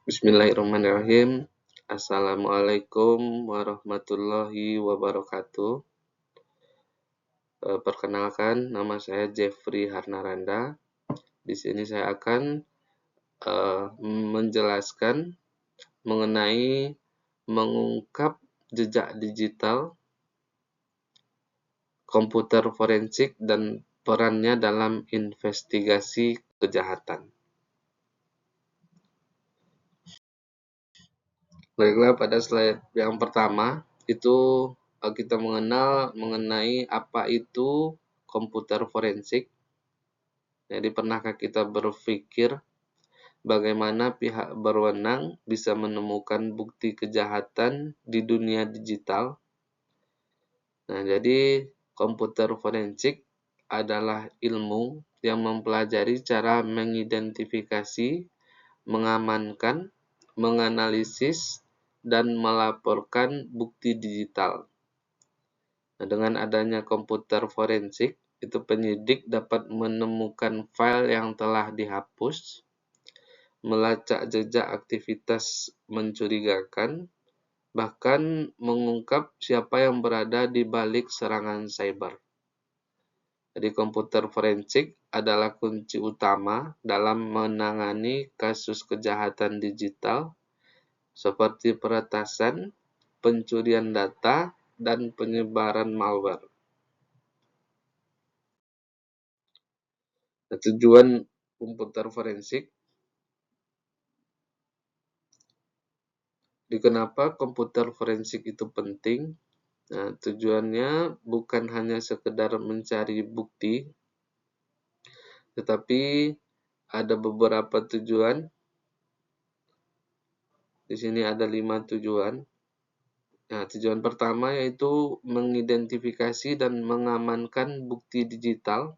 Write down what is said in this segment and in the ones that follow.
Bismillahirrahmanirrahim. Assalamualaikum warahmatullahi wabarakatuh. Perkenalkan, nama saya Jeffrey Harnaranda. Di sini saya akan menjelaskan mengenai mengungkap jejak digital, komputer forensik, dan perannya dalam investigasi kejahatan. Baiklah, pada slide yang pertama itu kita mengenal mengenai apa itu komputer forensik. Jadi pernahkah kita berpikir bagaimana pihak berwenang bisa menemukan bukti kejahatan di dunia digital? Nah, jadi komputer forensik adalah ilmu yang mempelajari cara mengidentifikasi, mengamankan, menganalisis, dan melaporkan bukti digital. Nah, dengan adanya komputer forensik, itu penyidik dapat menemukan file yang telah dihapus, melacak jejak aktivitas mencurigakan, bahkan mengungkap siapa yang berada di balik serangan cyber. Jadi komputer forensik adalah kunci utama dalam menangani kasus kejahatan digital seperti peretasan, pencurian data, dan penyebaran malware. Nah, tujuan komputer forensik. Kenapa komputer forensik itu penting? Nah, tujuannya bukan hanya sekedar mencari bukti, tetapi ada beberapa tujuan. Di sini ada 5 tujuan. Nah, tujuan pertama yaitu mengidentifikasi dan mengamankan bukti digital.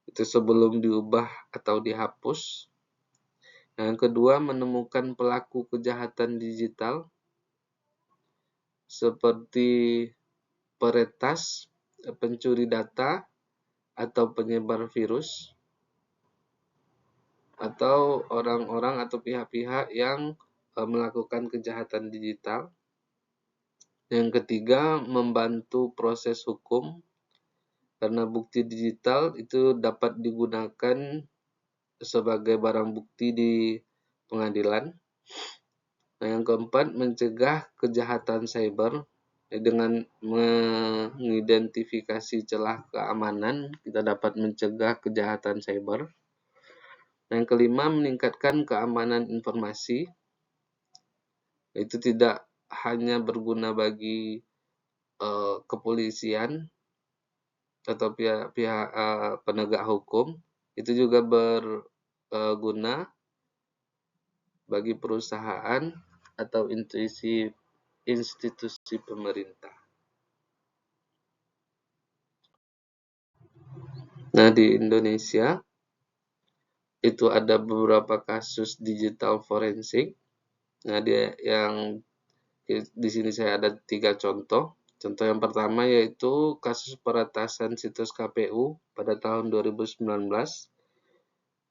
Itu sebelum diubah atau dihapus. Nah, yang kedua, menemukan pelaku kejahatan digital seperti peretas, pencuri data, atau penyebar virus, atau orang-orang atau pihak-pihak yang melakukan kejahatan digital. Yang ketiga, membantu proses hukum, karena bukti digital itu dapat digunakan sebagai barang bukti di pengadilan. Nah, yang keempat, mencegah kejahatan cyber. Dengan mengidentifikasi celah keamanan, kita dapat mencegah kejahatan cyber. Yang kelima, meningkatkan keamanan informasi. Itu tidak hanya berguna bagi kepolisian atau pihak penegak hukum, itu juga berguna bagi perusahaan atau institusi pemerintah. Nah, di Indonesia itu ada beberapa kasus digital forensik. Nah, di sini saya ada 3 contoh. Contoh yang pertama yaitu kasus peretasan situs KPU pada tahun 2019.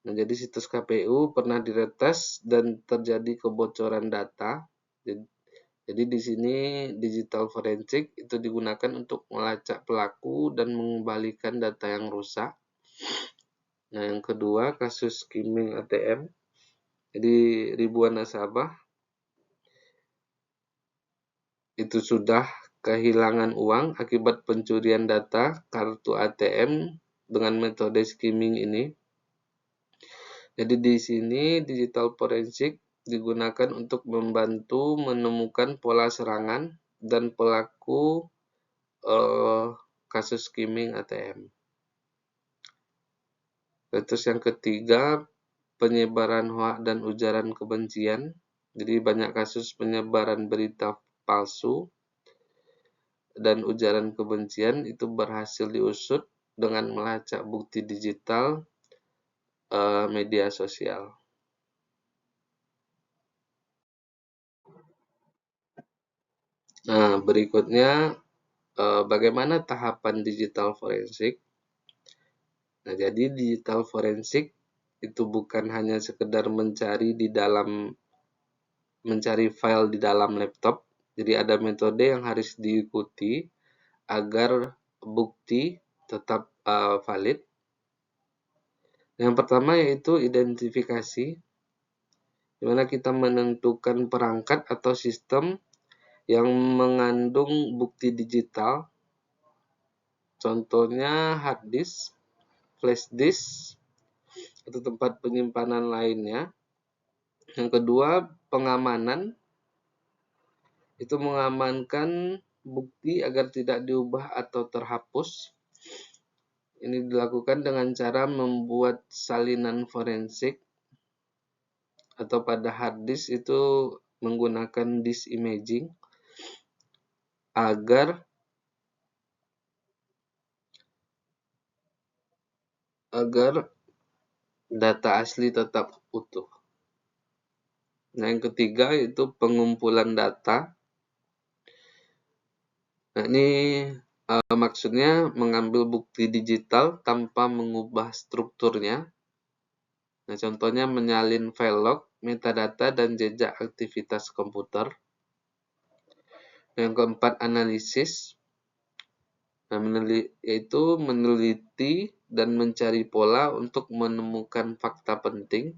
Nah, jadi situs KPU pernah diretas dan terjadi kebocoran data. Jadi di sini digital forensik itu digunakan untuk melacak pelaku dan mengembalikan data yang rusak. Nah, yang kedua kasus skimming ATM. Jadi ribuan nasabah itu sudah kehilangan uang akibat pencurian data kartu ATM dengan metode skimming ini. Jadi di sini digital forensik digunakan untuk membantu menemukan pola serangan dan pelaku kasus skimming ATM. Terus yang ketiga, penyebaran hoak dan ujaran kebencian. Jadi banyak kasus penyebaran berita palsu dan ujaran kebencian itu berhasil diusut dengan melacak bukti digital media sosial. Nah, berikutnya bagaimana tahapan digital forensik? Nah, jadi digital forensik itu bukan hanya sekedar mencari file di dalam laptop. Jadi ada metode yang harus diikuti agar bukti tetap valid. Yang pertama yaitu identifikasi, di mana kita menentukan perangkat atau sistem yang mengandung bukti digital. Contohnya hard disk, flash disk, atau tempat penyimpanan lainnya. Yang kedua, pengamanan. Itu mengamankan bukti agar tidak diubah atau terhapus. Ini dilakukan dengan cara membuat salinan forensik, atau pada hard disk itu menggunakan disk imaging agar data asli tetap utuh. Nah, yang ketiga itu pengumpulan data. Nah, ini maksudnya mengambil bukti digital tanpa mengubah strukturnya. Nah, contohnya menyalin file log, metadata, dan jejak aktivitas komputer. Yang keempat, analisis. Nah, yaitu meneliti dan mencari pola untuk menemukan fakta penting.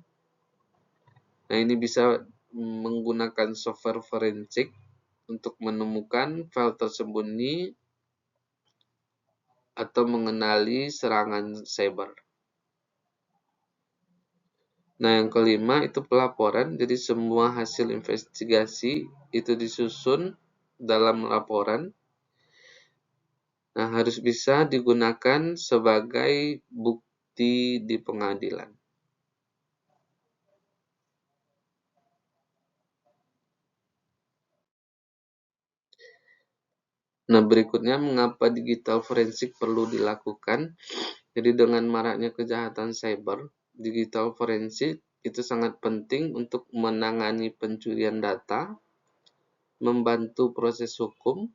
Nah, ini bisa menggunakan software forensik untuk menemukan file tersembunyi atau mengenali serangan cyber. Nah, yang kelima itu pelaporan. Jadi semua hasil investigasi itu disusun dalam laporan. Nah, harus bisa digunakan sebagai bukti di pengadilan. Nah, berikutnya mengapa digital forensik perlu dilakukan? Jadi dengan maraknya kejahatan cyber, digital forensik itu sangat penting untuk menangani pencurian data, membantu proses hukum,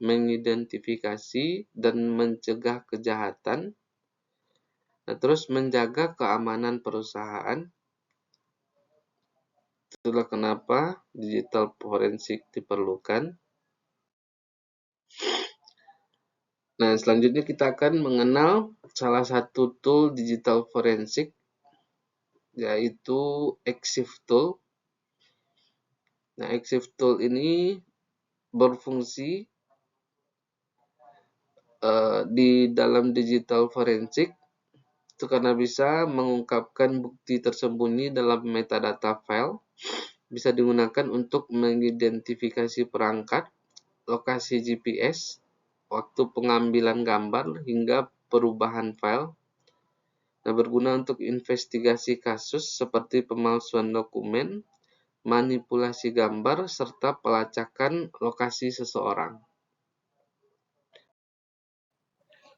mengidentifikasi dan mencegah kejahatan, nah, terus menjaga keamanan perusahaan. Itulah kenapa digital forensik diperlukan. Nah, selanjutnya kita akan mengenal salah satu tool digital forensik, yaitu EXIF tool. Nah, EXIF tool ini berfungsi di dalam digital forensik itu karena bisa mengungkapkan bukti tersembunyi dalam metadata file, bisa digunakan untuk mengidentifikasi perangkat, lokasi GPS, waktu pengambilan gambar, hingga perubahan file. Nah, berguna untuk investigasi kasus seperti pemalsuan dokumen, manipulasi gambar, serta pelacakan lokasi seseorang.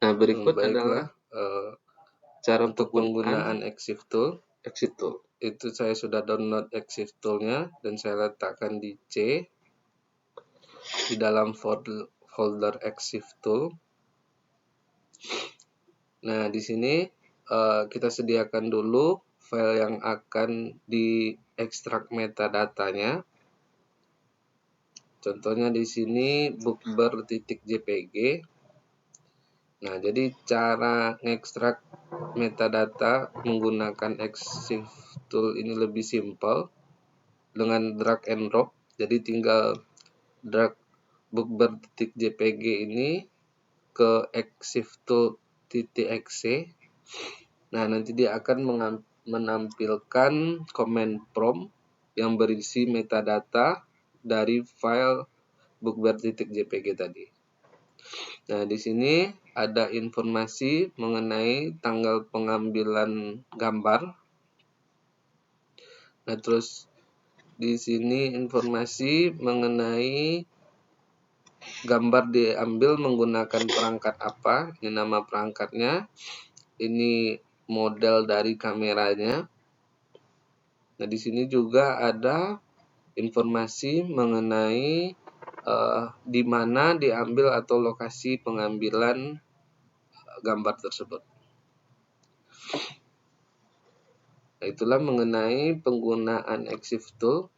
Nah, berikut adalah cara untuk penggunaan EXIF tool. Itu saya sudah download EXIF tool-nya dan saya letakkan di C di dalam folder EXIF tool. Nah, di sini kita sediakan dulu file yang akan diekstrak metadata-nya. Contohnya di sini bookber.jpg. Nah, jadi cara ngekstrak metadata menggunakan EXIF tool ini lebih simpel dengan drag and drop. Jadi tinggal drag bookber.jpg ini ke EXIF tool.exe. Nah, nanti dia akan menampilkan command prompt yang berisi metadata dari file bookber.jpg tadi. Nah, di sini ada informasi mengenai tanggal pengambilan gambar. Nah, terus di sini informasi mengenai gambar diambil menggunakan perangkat apa. Ini nama perangkatnya. Ini model dari kameranya. Nah, di sini juga ada informasi mengenai di mana diambil atau lokasi pengambilan gambar tersebut. Itulah mengenai penggunaan EXIF tool.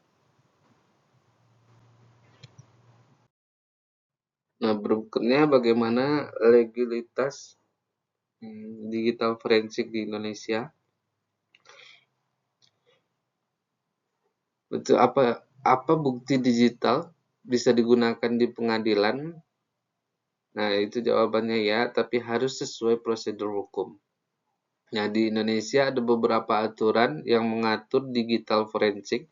Nah, berikutnya bagaimana legalitas digital forensik di Indonesia. Itu apa bukti digital bisa digunakan di pengadilan? Nah, itu jawabannya ya, tapi harus sesuai prosedur hukum. Nah, di Indonesia ada beberapa aturan yang mengatur digital forensik,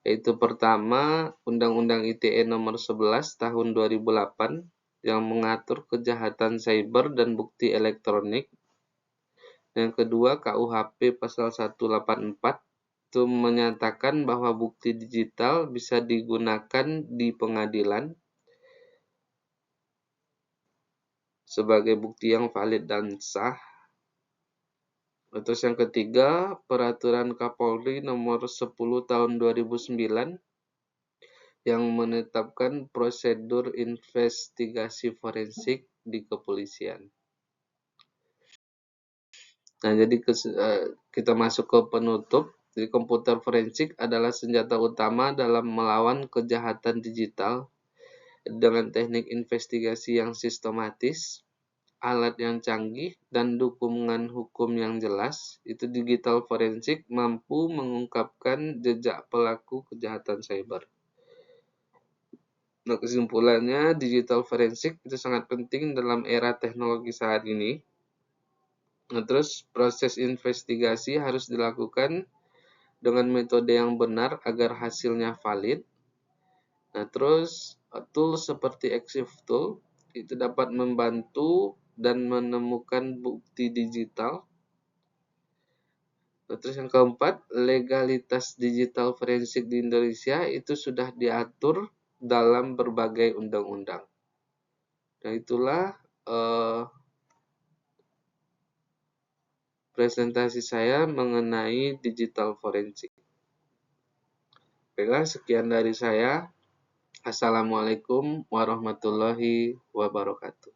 yaitu pertama, Undang-Undang ITE nomor 11 tahun 2008 yang mengatur kejahatan cyber dan bukti elektronik. Yang kedua, KUHP pasal 184 itu menyatakan bahwa bukti digital bisa digunakan di pengadilan sebagai bukti yang valid dan sah. Terus yang ketiga, Peraturan Kapolri nomor 10 tahun 2009 yang menetapkan prosedur investigasi forensik di kepolisian. Nah, jadi kita masuk ke penutup. Jadi komputer forensik adalah senjata utama dalam melawan kejahatan digital dengan teknik investigasi yang sistematis, alat yang canggih, dan dukungan hukum yang jelas. Itu digital forensik mampu mengungkapkan jejak pelaku kejahatan cyber. Nah, kesimpulannya, digital forensik itu sangat penting dalam era teknologi saat ini. Nah, terus proses investigasi harus dilakukan dengan metode yang benar agar hasilnya valid. Nah, terus tool seperti EXIF tool itu dapat membantu dan menemukan bukti digital. Nah, terus yang keempat, legalitas digital forensik di Indonesia itu sudah diatur dalam berbagai undang-undang. Nah, itulah presentasi saya mengenai digital forensik. Baiklah, sekian dari saya. Assalamualaikum warahmatullahi wabarakatuh.